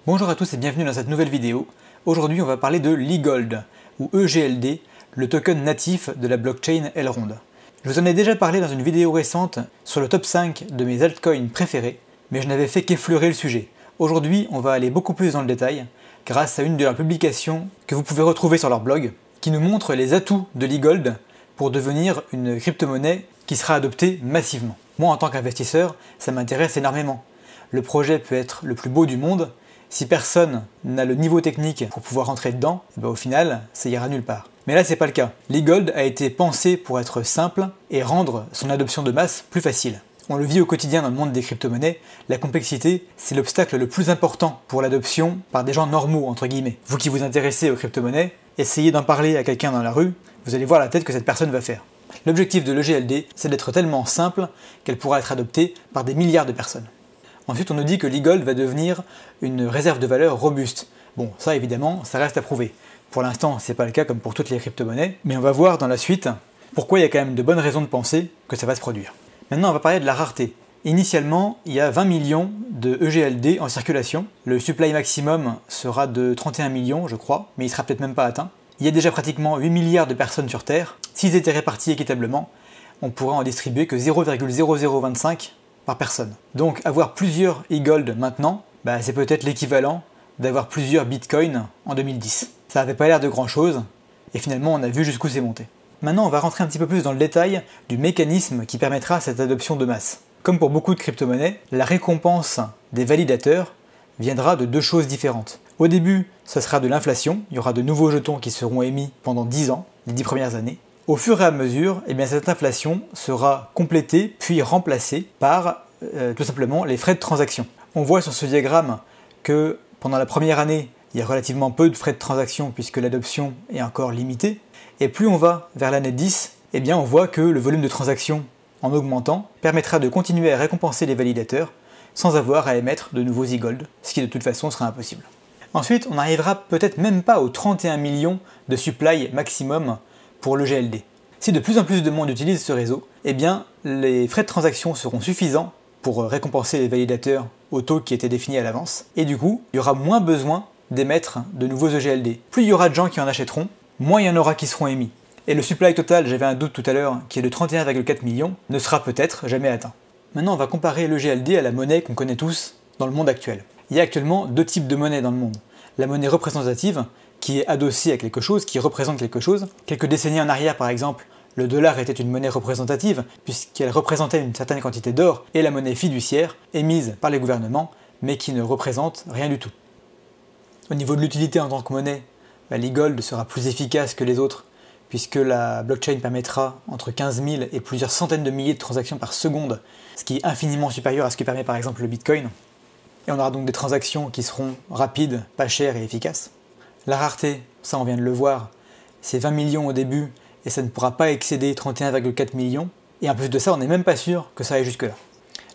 Bonjour à tous et bienvenue dans cette nouvelle vidéo. Aujourd'hui on va parler de Ligold, ou EGLD, le token natif de la blockchain Elrond. Je vous en ai déjà parlé dans une vidéo récente sur le top 5 de mes altcoins préférés, mais je n'avais fait qu'effleurer le sujet. Aujourd'hui on va aller beaucoup plus dans le détail, grâce à une de leurs publications que vous pouvez retrouver sur leur blog, qui nous montre les atouts de Ligold pour devenir une crypto-monnaie qui sera adoptée massivement. Moi en tant qu'investisseur, ça m'intéresse énormément. Le projet peut être le plus beau du monde. Si personne n'a le niveau technique pour pouvoir rentrer dedans, au final, ça ira nulle part. Mais là, c'est pas le cas. Ligold a été pensé pour être simple et rendre son adoption de masse plus facile. On le vit au quotidien dans le monde des crypto-monnaies, la complexité, c'est l'obstacle le plus important pour l'adoption par des gens normaux, entre guillemets. Vous qui vous intéressez aux crypto-monnaies, essayez d'en parler à quelqu'un dans la rue, vous allez voir la tête que cette personne va faire. L'objectif de l'EGLD, c'est d'être tellement simple qu'elle pourra être adoptée par des milliards de personnes. Ensuite, on nous dit que Ligold va devenir une réserve de valeur robuste. Bon, ça évidemment, ça reste à prouver. Pour l'instant, c'est pas le cas comme pour toutes les crypto-monnaies, mais on va voir dans la suite pourquoi il y a quand même de bonnes raisons de penser que ça va se produire. Maintenant, on va parler de la rareté. Initialement, il y a 20 millions de EGLD en circulation. Le supply maximum sera de 31 millions, je crois, mais il sera peut-être même pas atteint. Il y a déjà pratiquement 8 milliards de personnes sur Terre. S'ils étaient répartis équitablement, on pourrait en distribuer que 0,0025 par personne. Donc avoir plusieurs e-gold maintenant, c'est peut-être l'équivalent d'avoir plusieurs bitcoins en 2010. Ça n'avait pas l'air de grand chose, et finalement on a vu jusqu'où c'est monté. Maintenant on va rentrer un petit peu plus dans le détail du mécanisme qui permettra cette adoption de masse. Comme pour beaucoup de crypto-monnaies, la récompense des validateurs viendra de deux choses différentes. Au début, ce sera de l'inflation, il y aura de nouveaux jetons qui seront émis pendant 10 ans, les 10 premières années. Au fur et à mesure, cette inflation sera complétée puis remplacée par tout simplement les frais de transaction. On voit sur ce diagramme que pendant la première année, il y a relativement peu de frais de transaction puisque l'adoption est encore limitée. Et plus on va vers l'année 10, on voit que le volume de transactions en augmentant permettra de continuer à récompenser les validateurs sans avoir à émettre de nouveaux e-gold, ce qui de toute façon sera impossible. Ensuite, on n'arrivera peut-être même pas aux 31 millions de supply maximum pour le GLD. Si de plus en plus de monde utilise ce réseau, les frais de transaction seront suffisants pour récompenser les validateurs au taux qui était défini à l'avance, et du coup, il y aura moins besoin d'émettre de nouveaux EGLD. Plus il y aura de gens qui en achèteront, moins il y en aura qui seront émis. Et le supply total, j'avais un doute tout à l'heure, qui est de 31,4 millions, ne sera peut-être jamais atteint. Maintenant, on va comparer l'EGLD à la monnaie qu'on connaît tous dans le monde actuel. Il y a actuellement deux types de monnaies dans le monde. La monnaie représentative, qui est adossée à quelque chose, qui représente quelque chose. Quelques décennies en arrière, par exemple, le dollar était une monnaie représentative, puisqu'elle représentait une certaine quantité d'or, et la monnaie fiduciaire, émise par les gouvernements, mais qui ne représente rien du tout. Au niveau de l'utilité en tant que monnaie, l'e-gold sera plus efficace que les autres, puisque la blockchain permettra entre 15 000 et plusieurs centaines de milliers de transactions par seconde, ce qui est infiniment supérieur à ce que permet par exemple le bitcoin. Et on aura donc des transactions qui seront rapides, pas chères et efficaces. La rareté, ça on vient de le voir, c'est 20 millions au début, et ça ne pourra pas excéder 31,4 millions. Et en plus de ça, on n'est même pas sûr que ça aille jusque-là.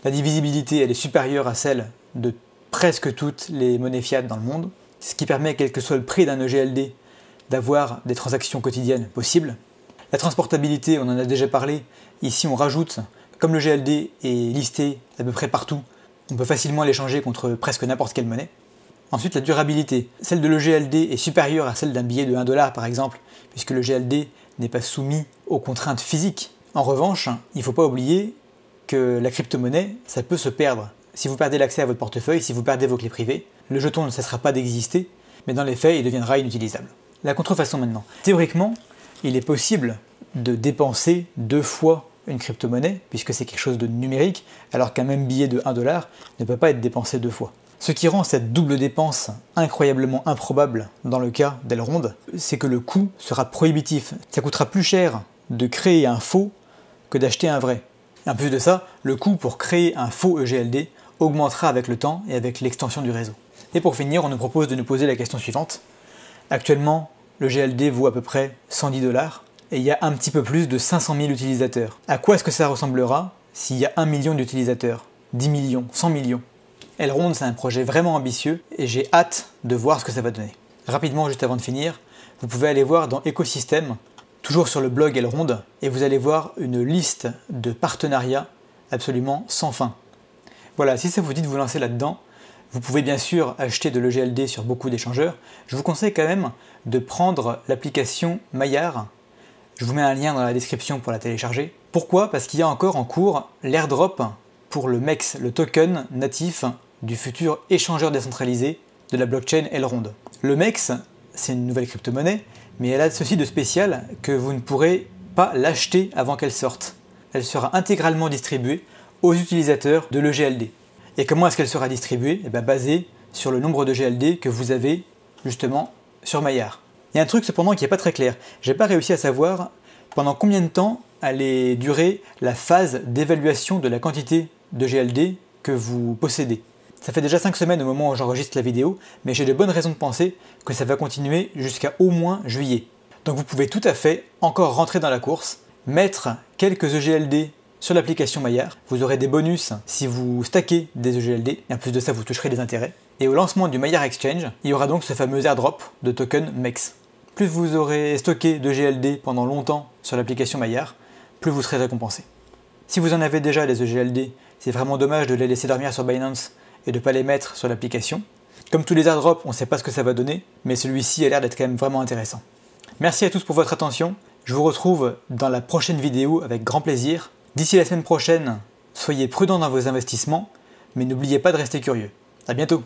La divisibilité, elle est supérieure à celle de presque toutes les monnaies fiat dans le monde, ce qui permet, quel que soit le prix d'un EGLD, d'avoir des transactions quotidiennes possibles. La transportabilité, on en a déjà parlé. Ici, on rajoute, comme le GLD est listé à peu près partout, on peut facilement l'échanger contre presque n'importe quelle monnaie. Ensuite, la durabilité. Celle de l'EGLD est supérieure à celle d'un billet de 1 $ par exemple, puisque le GLD n'est pas soumis aux contraintes physiques. En revanche, il ne faut pas oublier que la crypto-monnaie, ça peut se perdre. Si vous perdez l'accès à votre portefeuille, si vous perdez vos clés privées, le jeton ne cessera pas d'exister, mais dans les faits, il deviendra inutilisable. La contrefaçon maintenant. Théoriquement, il est possible de dépenser 2 fois une crypto-monnaie, puisque c'est quelque chose de numérique, alors qu'un même billet de 1 $ ne peut pas être dépensé 2 fois. Ce qui rend cette double dépense incroyablement improbable dans le cas d'Elrond, c'est que le coût sera prohibitif. Ça coûtera plus cher de créer un faux que d'acheter un vrai. Et en plus de ça, le coût pour créer un faux EGLD augmentera avec le temps et avec l'extension du réseau. Et pour finir, on nous propose de nous poser la question suivante. Actuellement, le GLD vaut à peu près 110 $ et il y a un petit peu plus de 500 000 utilisateurs. À quoi est-ce que ça ressemblera s'il y a 1 million d'utilisateurs, 10 millions, 100 millions? Elrond, c'est un projet vraiment ambitieux et j'ai hâte de voir ce que ça va donner. Rapidement, juste avant de finir, vous pouvez aller voir dans Écosystème, toujours sur le blog Elrond, et vous allez voir une liste de partenariats absolument sans fin. Voilà, si ça vous dit de vous lancer là-dedans, Vous pouvez bien sûr acheter de l'EGLD sur beaucoup d'échangeurs. Je vous conseille quand même de prendre l'application Maillard. Je vous mets un lien dans la description pour la télécharger. Pourquoi? Parce qu'il y a encore en cours l'airdrop pour le MEX, le token natif du futur échangeur décentralisé de la blockchain Elrond. Le MEX, c'est une nouvelle crypto-monnaie, mais elle a ceci de spécial que vous ne pourrez pas l'acheter avant qu'elle sorte. Elle sera intégralement distribuée aux utilisateurs de l'EGLD. Et comment est-ce qu'elle sera distribuée? Basée sur le nombre de GLD que vous avez justement sur Maillard. Il y a un truc cependant qui n'est pas très clair. J'ai pas réussi à savoir pendant combien de temps allait durer la phase d'évaluation de la quantité de GLD que vous possédez. Ça fait déjà 5 semaines au moment où j'enregistre la vidéo, mais j'ai de bonnes raisons de penser que ça va continuer jusqu'à au moins juillet. Donc vous pouvez tout à fait encore rentrer dans la course, mettre quelques EGLD sur l'application Maillard. Vous aurez des bonus si vous stackez des EGLD, et en plus de ça vous toucherez des intérêts. Et au lancement du Maillard Exchange, il y aura donc ce fameux airdrop de token MEX. Plus vous aurez stocké d'EGLD pendant longtemps sur l'application Maillard, plus vous serez récompensé. Si vous en avez déjà des EGLD, c'est vraiment dommage de les laisser dormir sur Binance et de ne pas les mettre sur l'application. Comme tous les airdrops, on ne sait pas ce que ça va donner, mais celui-ci a l'air d'être quand même vraiment intéressant. Merci à tous pour votre attention, je vous retrouve dans la prochaine vidéo avec grand plaisir. D'ici la semaine prochaine, soyez prudents dans vos investissements, mais n'oubliez pas de rester curieux. À bientôt!